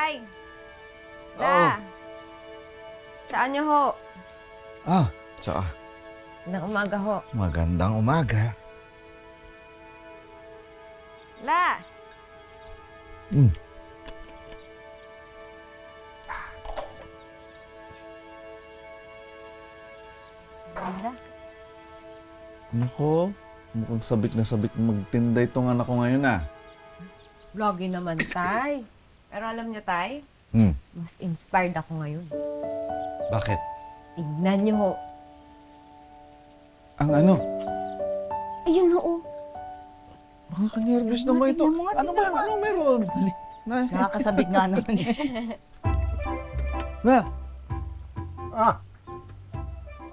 Tay! Da! Saan niyo ho? Tsaka, Magandang umaga ho. magandang umaga. La! Hmm. La? Nako, mukhang sabik na sabik magtinda itong anak ko ngayon Vloggy naman, Tay. Pero alam niyo, Tay, mas inspired ako ngayon. Bakit? Tignan niyo ho. Ang ano? Ayun ho. Nakaka-nervous naman ito. Tingnan mo nga, Ano ba? Ano meron? Nakakasabik nga naman eh. Na,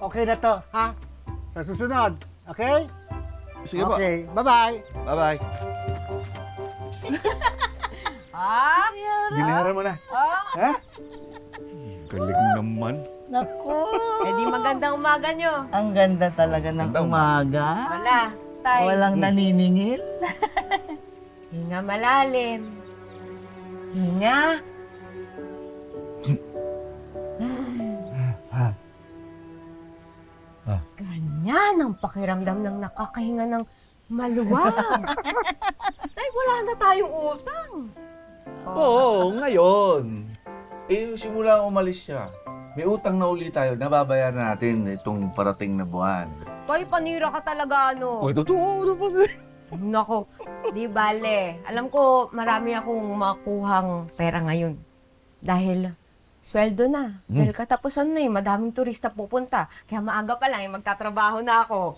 Okay na to, ha? Sa susunod, okay? sige po. Okay, bye-bye. Bye-bye. Ah? Binayaran mo na. Ha? Galing naman. Naku, Eh di magandang umaga niyo. ang ganda talaga ng Ganda umaga. Wala, Tay. Walang naniningil. Hinga malalim. Hinga. Ganyan ang pakiramdam ng nakakahinga ng maluwag. Tay, wala na tayong utang. Oo, ngayon. Simula umalis siya. May utang na uli tayo. Nababayaran natin itong parating na buwan. Tay, panira ka talaga, ano? Totoo. Nako, di bale. Alam ko, marami akong makuhang pera ngayon. Dahil sweldo na. Dahil katapusan na madaming turista pupunta. Kaya maaga pa lang, magtatrabaho na ako.